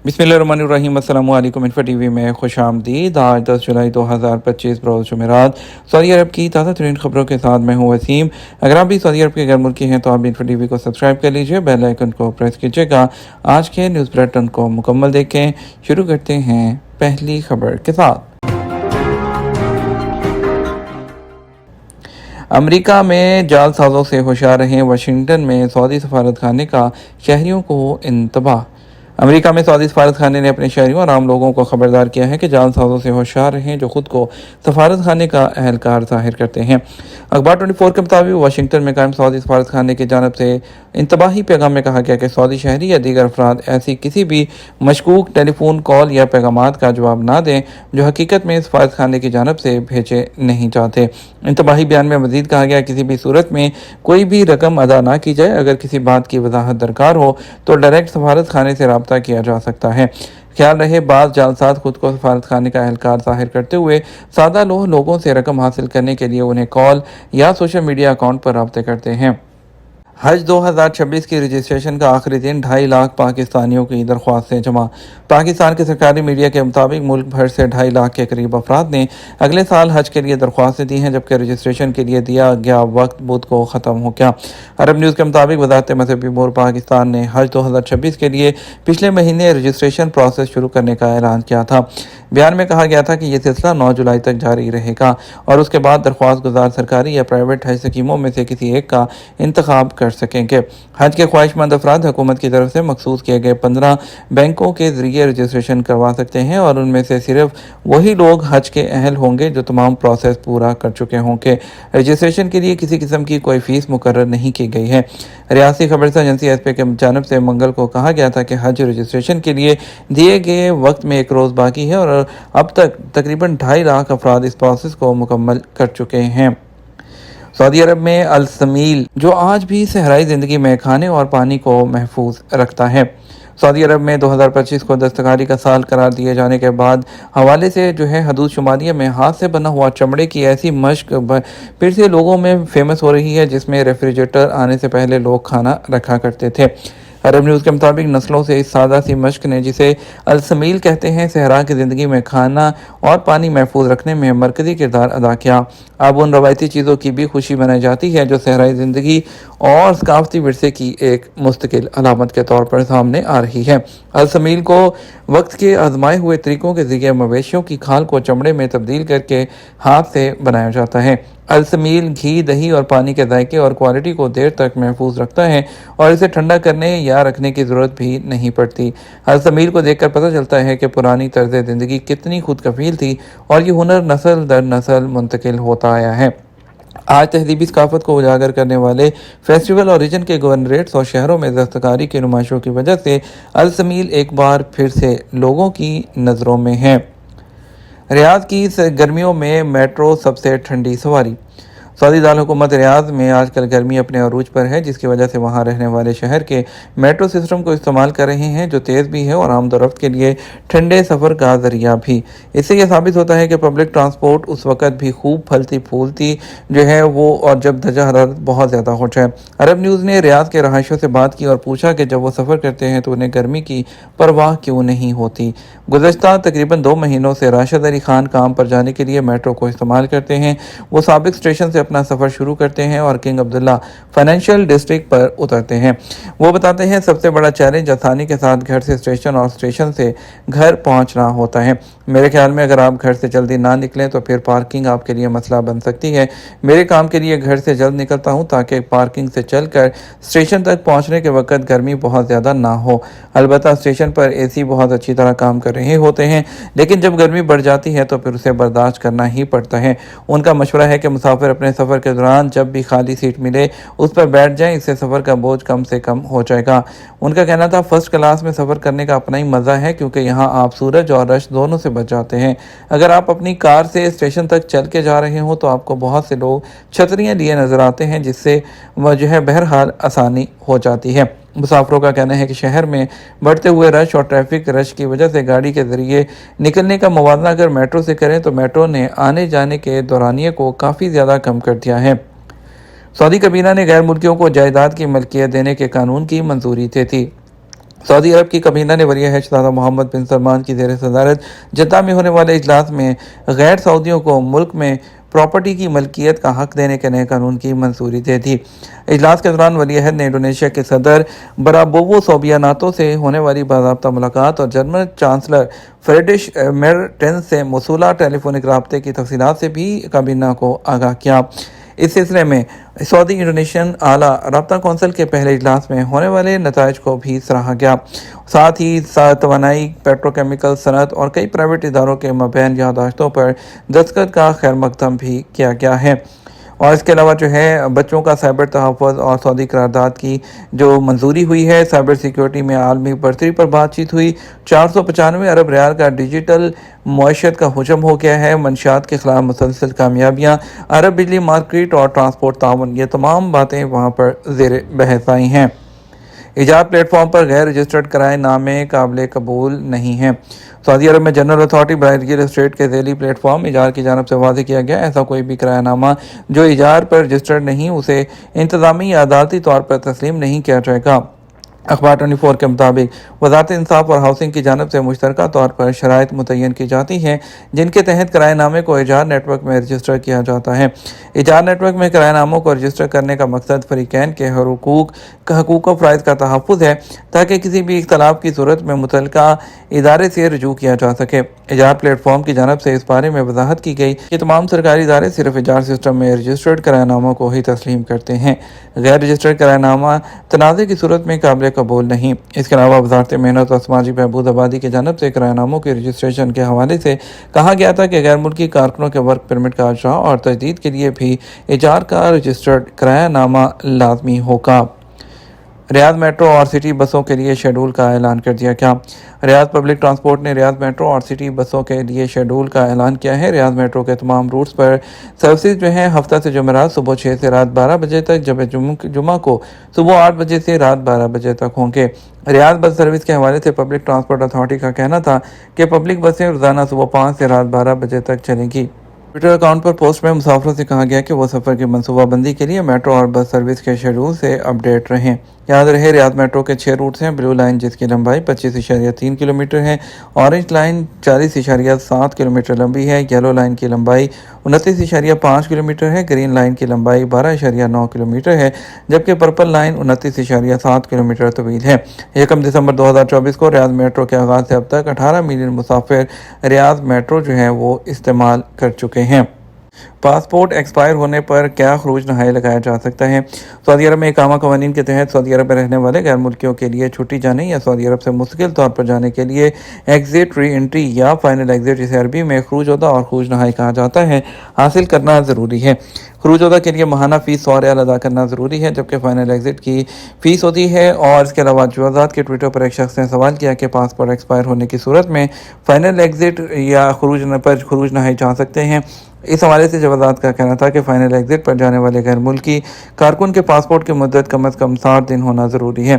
बिस्मिल्लाहिर्रहमानिर्रहीम। अस्सलामु अलैकुम। इन्फो टीवी में खुश आमदीद। आज 10 जुलाई 2025 रोज़ जुमेरात सऊदी अरब की ताज़ा तरीन खबरों के साथ मैं हूँ वसीम। अगर आप भी सऊदी अरब के गैर मुल्की हैं तो आप इन्फो टीवी को सब्सक्राइब कर लीजिए, बेल आइकन को प्रेस कीजिएगा। आज के न्यूज़ बुलेटिन को मुकम्मल देखें। शुरू करते हैं पहली खबर के साथ। अमेरिका में जालसाजों से होशियार रहें, वाशिंगटन में सऊदी सफारतखाने का शहरियों को इंतबाह। अमेरिका में सऊदी सफारतखाने ने अपने शहरियों और आम लोगों को खबरदार किया है कि जालसाजों से होशियार रहें जो खुद को सफारतखाने का अहलकार जाहिर करते हैं। अखबार 24 के मुताबिक वाशिंगटन में कायम सऊदी सफारतखाने की जानब से इंतबाही पैगाम में कहा गया कि सऊदी शहरी या दीगर अफराद ऐसी किसी भी मशकूक टेलीफोन कॉल या पैगामात का जवाब ना दें जो हकीकत में सफारतखाने की जानब से भेजे नहीं जाते। इंतबाही बयान में मजीद कहा गया किसी भी सूरत में कोई भी रकम अदा ना की जाए। अगर किसी बात की वजाहत दरकार हो तो डायरेक्ट सफारत खाने से रब्ता किया जा सकता है। ख्याल रहे बाज़ जालसाज खुद को सफारत खाने का अहलकार जाहिर करते हुए सादा लोगों से रकम हासिल करने के लिए उन्हें कॉल या सोशल मीडिया अकाउंट पर रब्ते करते हैं। हज 2026 की रजिस्ट्रेशन का आखिरी दिन 2.5 लाख पाकिस्तानियों की दरख्वास्तें जमा। पाकिस्तान के सरकारी मीडिया के मुताबिक मुल्क भर से 2.5 लाख के करीब अफराद ने अगले साल हज के लिए दरख्वास्तें दी हैं, जबकि रजिस्ट्रेशन के लिए दिया गया वक्त बुध को ख़त्म हो गया। अरब न्यूज़ के मुताबिक वज़ारत मज़हबी उमूर पाकिस्तान ने हज 2026 के लिए पिछले महीने रजिस्ट्रेशन प्रोसेस शुरू करने का ऐलान किया था। बयान में कहा गया था कि यह सिलसिला 9 जुलाई तक जारी रहेगा और उसके बाद दरख्वास्त गुजार सरकारी या प्राइवेट हज स्कीमों में से किसी एक का इंतखाब कर सकेंगे। हज के ख्वाहिशमंद अफराद हुकूमत की तरफ से मखसूस किए गए 15 बैंकों के जरिए रजिस्ट्रेशन करवा सकते हैं और उनमें से सिर्फ वही लोग हज के अहल होंगे जो तमाम प्रोसेस पूरा कर चुके होंगे। रजिस्ट्रेशन के लिए किसी किस्म की कोई फीस मुकर्रर नहीं की गई है। रियासती खबरसा एजेंसी एसपी के जानब से मंगल को कहा गया था कि हज रजिस्ट्रेशन के लिए दिए गए वक्त में एक रोज़ बाकी है और अब तक तकरीबन 2.5 लाख अफराद इस प्रोसेस को मुकम्मल कर चुके हैं। सऊदी अरब में अल समील जो आज भी सहराई ज़िंदगी में खाने और पानी को महफूज रखता है। सऊदी अरब में 2025 को दस्तकारी का साल करार दिए जाने के बाद हवाले से हदूद शुमारिया में हाथ से बना हुआ चमड़े की ऐसी मश्क फिर से लोगों में फेमस हो रही है जिसमें रेफ्रिजरेटर आने से पहले लोग खाना रखा करते थे। अरब न्यूज़ के मुताबिक नस्लों से इस सादा सी मश्क ने, जिसे अलसमील कहते हैं, सहरा की ज़िंदगी में खाना और पानी महफूज रखने में मरकज़ी किरदार अदा किया। अब उन रवायती चीज़ों की भी खुशी मनाई जाती है जो सहराई ज़िंदगी और सकाफती विरसे की एक मुस्तकिल अलामत के तौर पर सामने आ रही है। अलसमील को वक्त के आजमाए हुए तरीकों के ज़रिए मवेशियों की खाल को चमड़े में तब्दील करके हाथ से बनाया जाता है। अलसमील घी, दही और पानी के जायके और क्वालिटी को देर तक महफूज रखता है और इसे ठंडा करने या रखने की ज़रूरत भी नहीं पड़ती। अलसमील को देखकर पता चलता है कि पुरानी तर्ज ज़िंदगी कितनी खुद कफील थी और ये हुनर नस्ल दर नस्ल मुंतकिल होता आया है। आज तहजीबी सकाफत को उजागर करने वाले फेस्टिवल और रीजन के गवर्नरेट्स और शहरों में दस्तकारी की नुमाइशों की वजह से अलसमील एक बार फिर से लोगों की नज़रों में है। रियाद की गर्मियों में मेट्रो सबसे ठंडी सवारी। सऊदी दारकूमत रियाद में आजकल गर्मी अपने अरूज पर है, जिसकी वजह से वहाँ रहने वाले शहर के मेट्रो सिस्टम को इस्तेमाल कर रहे हैं जो तेज़ भी है और आमदोरफ्त के लिए ठंडे सफ़र का ज़रिया भी। इससे यह साबित होता है कि पब्लिक ट्रांसपोर्ट उस वक़्त भी खूब फलती फूलती वो और जब दर्जा हरारत बहुत ज़्यादा हो जाए। अरब न्यूज़ ने रियाद के रहायशों से बात की और पूछा कि जब वो सफ़र करते हैं तो उन्हें गर्मी की परवाह क्यों नहीं होती। गुज़श्ता तकरीबन 2 महीनों से राशिद अली खान काम पर जाने के लिए मेट्रो को इस्तेमाल करते हैं। वो साबिक स्टेशन से अपना सफ़र शुरू करते हैं और किंग अब्दुल्ला फाइनेंशियल डिस्ट्रिक्ट पर उतरते हैं। वो बताते हैं सबसे बड़ा चैलेंज आसानी के साथ घर से स्टेशन और स्टेशन से घर पहुंचना होता है। मेरे ख्याल में अगर आप घर से जल्दी ना निकलें तो फिर पार्किंग आपके लिए मसला बन सकती है। मेरे काम के लिए घर से जल्द निकलता हूं ताकि पार्किंग से चलकर स्टेशन तक पहुंचने के वक्त गर्मी बहुत ज़्यादा ना हो। अलबत्ता स्टेशन पर एसी बहुत अच्छी तरह काम कर रहे होते हैं, लेकिन जब गर्मी बढ़ जाती है तो फिर उसे बर्दाश्त करना ही पड़ता है। उनका मशवरा है कि मुसाफिर अपने सफ़र के दौरान जब भी खाली सीट मिले उस पर बैठ जाएं, इससे सफ़र का बोझ कम से कम हो जाएगा। उनका कहना था फर्स्ट क्लास में सफ़र करने का अपना ही मज़ा है क्योंकि यहाँ आप सूरज और रश दोनों से बच जाते हैं। अगर आप अपनी कार से स्टेशन तक चल के जा रहे हो तो आपको बहुत से लोग छतरियाँ लिए नज़र आते हैं, जिससे बहरहाल आसानी हो जाती है। मुसाफिरों का कहना है कि शहर में बढ़ते हुए रश और ट्रैफिक रश की वजह से गाड़ी के ज़रिए निकलने का मुवाजना अगर मेट्रो से करें तो मेट्रो ने आने जाने के दौरानिए को काफ़ी ज़्यादा कम कर दिया है। सऊदी कबीना ने गैर मुल्कियों को जायदाद की मलकियत देने के कानून की मंजूरी दी थी। सऊदी अरब की कबीना ने वली अहद शहजादा मोहम्मद बिन सलमान की ज़ेर सदारत जद्दा में होने वाले इजलास में गैर सऊदियों को मुल्क में प्रॉपर्टी की मलकियत का हक देने के नए कानून की मंजूरी दे दी। इजलास के दौरान वली अहद ने इंडोनेशिया के सदर बराबोवो सोबियानातो से होने वाली बाज़ाब्ता मुलाकात और जर्मन चांसलर फ्रेडरिश मेर्टेंस से मौसूला टेलीफोनिक राब्ते की तफसीलात से भी काबीना को आगाह किया। इस सिलसिले में सऊदी इंडोनेशियन आला राब्ता कौंसिल के पहले इजलास में होने वाले नताइज को भी सराहा गया। साथ ही तवानाई, पेट्रोकेमिकल सनत और कई प्राइवेट इदारों के मबैन यादाश्तों पर दस्तखत का खैर मकदम भी किया गया है। और इसके अलावा जो है बच्चों का साइबर तहफ़्फ़ुज़ और सऊदी करारदाद की जो मंजूरी हुई है, साइबर सिक्योरिटी में आलमी बरतरी पर बातचीत हुई। 495 अरब रियाल का डिजिटल मईशत का हजम हो गया है। मंशियात के खिलाफ मुसलसल कामयाबियाँ, अरब बिजली मार्केट और ट्रांसपोर्ट ताउन, ये तमाम बातें वहाँ पर ज़ेर बहस आई हैं। इजाज़ प्लेटफॉर्म पर गैर रजिस्टर्ड किराए नामे काबिल कबूल नहीं हैं। सऊदी अरब में general authority by real estate के ज़ैली प्लेटफॉर्म इजार की जानब से वाज़ेह किया गया, ऐसा कोई भी किरायानामा जो इजार पर रजिस्टर्ड नहीं उसे इंतज़ामी या अदालती तौर पर तस्लीम नहीं किया जाएगा। अखबार 24 के मुताबिक वज़ारत इंसाफ और हाउसिंग की जानब से मुश्तरका तौर पर शराइत मुतय्यन की जाती हैं जिनके तहत किराएनामे को इजार नेटवर्क में रजिस्टर किया जाता है। इजार नेटवर्क में किराएनामों को रजिस्टर करने का मकसद फ़रीक़ैन के हकूक़ व फ़राइज़ का तहफ़्फ़ुज़ है ताकि किसी भी इख्तलाफ की सूरत में मुतल्लिका इदारे से रजू किया जा सके। इजार प्लेटफॉर्म की जानब से इस बारे में वजाहत की गई कि तमाम सरकारी इदारे सिर्फ इजार सिस्टम में रजिस्टर्ड किराएनामों को ही तस्लीम करते हैं। गैर रजिस्टर्ड किराएनामा तनाज़े की सूरत में काबिल कबूल नहीं। इसके अलावा वज़ारत मेहनत और समाजी बहबूद आबादी की जानब से किराएनामों के रजिस्ट्रेशन के हवाले से कहा गया था कि गैर मुल्की कारकुनों के वर्क परमिट का अजरा और तजदीद के लिए भी इजार का रजिस्टर्ड किरायानामा लाजमी होगा। रियाद मेट्रो और सिटी बसों के लिए शेड्यूल का ऐलान कर दिया गया। रियाद पब्लिक ट्रांसपोर्ट ने रियाद मेट्रो और सिटी बसों के लिए शेड्यूल का ऐलान किया है। रियाद मेट्रो के तमाम रूट्स पर सर्विसेज जो हैं हफ्ता से जुमेरात सुबह 6 से रात 12 बजे तक, जब जुमा को सुबह 8 बजे से रात 12 बजे तक होंगे। रियाद बस सर्विस के हवाले से पब्लिक ट्रांसपोर्ट अथॉरिटी का कहना था कि पब्लिक बसें रोज़ाना सुबह 5 से रात 12 बजे तक चलेंगी। ट्विटर अकाउंट पर पोस्ट में मुसाफिरों से कहा गया कि वो सफ़र की मनसूबाबंदी के लिए मेट्रो और बस सर्विस के शेड्यूल से अपडेट रहें। याद रहे, रियाद मेट्रो के 6 रूट्स हैं। ब्लू लाइन जिसकी लंबाई 25.3 किलोमीटर है, ऑरेंज लाइन 40.7 किलोमीटर लंबी है, येलो लाइन की लंबाई 29.5 किलोमीटर है, ग्रीन लाइन की लंबाई 12.9 किलोमीटर है, जबकि पर्पल लाइन 29.7 किलोमीटर तवील है। 1 दिसंबर 2024 को रियाद मेट्रो के आगाज़ से अब तक 18 मिलियन मुसाफिर रियाद मेट्रो जो है वो इस्तेमाल कर चुके हैं। पासपोर्ट एक्सपायर होने पर क्या खरूज नहाई लगाया जा सकता है। सऊदी अरब में इकामा कवानीन के तहत सऊदी अरब में रहने वाले गैर मुल्कियों के लिए छुट्टी जाने या सऊदी अरब से मुस्तकिल तौर पर जाने के लिए एग्जिट, री एंट्री या फाइनल एग्जिट, जिसे अरबी में खरूज ओदा और खरूज नहाई कहा जाता है, हासिल करना ज़रूरी है। खरूज ओदा के लिए माहाना फ़ीस 100 रियाल अदा करना ज़रूरी है, जबकि फ़ाइनल एग्जिट की फ़ीस होती है। और इसके अलावा जवाज़ात के ट्विटर पर एक शख्स ने सवाल किया कि पासपोर्ट एक्सपायर होने की सूरत में फ़ाइनल एग्जिट या खरूज नहाई जा सकते हैं। इस हवाले से जवाज़ात का कहना था कि फ़ाइनल एग्जिट पर जाने वाले गैर मुल्की कारकुन के पासपोर्ट की मुद्दत कम अज़ कम 60 दिन होना ज़रूरी है।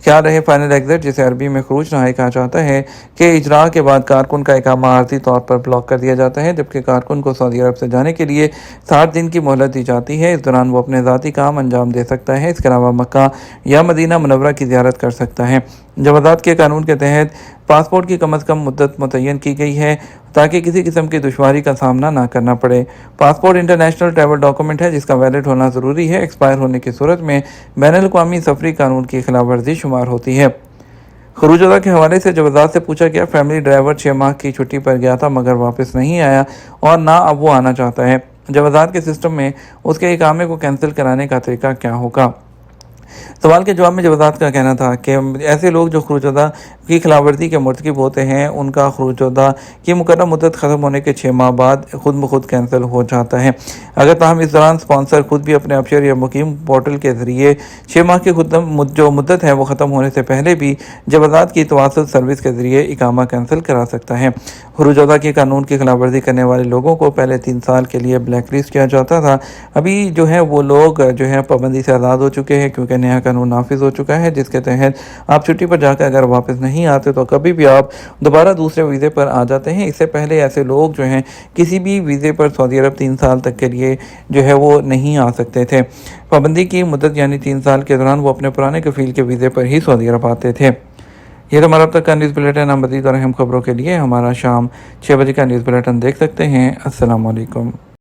ख्याल रहे, फ़ाइनल एग्जिट जिसे अरबी में खरूज नहाई कहा जाता है कि इजरा के बाद कारकुन का इकामा आर्जी तौर पर ब्लॉक कर दिया जाता है, जबकि कारकुन को सऊदी अरब से जाने के लिए 60 दिन की मोहलत दी जाती है। इस दौरान वो अपने ज़ाती काम अंजाम दे सकता है। इसके अलावा मक्का या मदीना मुनव्वरा की ज़ियारत कर सकता है। जवाज़ात के कानून के तहत पासपोर्ट की कम अज़ कम मुद्दत मुतय्यन की गई है ताकि किसी किस्म की दुश्वारी का सामना ना करना पड़े। पासपोर्ट इंटरनेशनल ट्रैवल डॉक्यूमेंट है जिसका वैलिड होना ज़रूरी है। एक्सपायर होने की सूरत में बैनुल-अक़वामी सफरी कानून की खिलाफ वर्जी शुमार होती है। खरूज ओदा के हवाले से जवाज़ात से पूछा गया, फैमिली ड्राइवर 6 माह की छुट्टी पर गया था मगर वापस नहीं आया और ना अब वो आना चाहता है। जवाज़ात के सिस्टम में उसके इकामे को कैंसिल कराने का तरीका क्या होगा। सवाल के जवाब में जवाज़ात का कहना था कि ऐसे लोग जो खरूज ओदा की खिलाफवर्जी के मुर्तकिब होते हैं उनका खरूज ओदा की मुकर्रर मुद्दत ख़त्म होने के 6 माह बाद खुद ब खुद कैंसिल हो जाता है। अगर ताहम इस दौरान स्पॉन्सर खुद भी अपने अबशर या मुकीम पोर्टल के ज़रिए 6 माह की जो मुद्दत है वो ख़त्म होने से पहले भी जवाज़ात की तवासुल सर्विस के ज़रिए इकामा कैंसिल करा सकता है। खरूज ओदा के कानून की खिलाफवर्जी करने वाले लोगों को पहले 3 साल के लिए ब्लैक लिस्ट किया जाता था। अभी जो है वो लोग जो है पाबंदी से आज़ाद हो चुके हैं क्योंकि नया कानून नाफिज हो चुका है, जिसके तहत आप छुट्टी पर जाकर अगर वापस नहीं आते तो कभी भी आप दोबारा दूसरे वीज़े पर आ जाते हैं। इससे पहले ऐसे लोग जो हैं किसी भी वीज़े पर सऊदी अरब 3 साल तक के लिए जो है वो नहीं आ सकते थे। पाबंदी की मुद्दत यानी 3 साल के दौरान वो अपने पुराने कफील के वीज़े पर ही सऊदी अरब आते थे। یہ تو ہمارا اب تک کا نیوز بلیٹن. ہم مزید اور اہم خبروں کے لیے ہمارا شام 6 بجے کا نیوز بلیٹن دیکھ سکتے ہیں. السلام علیکم.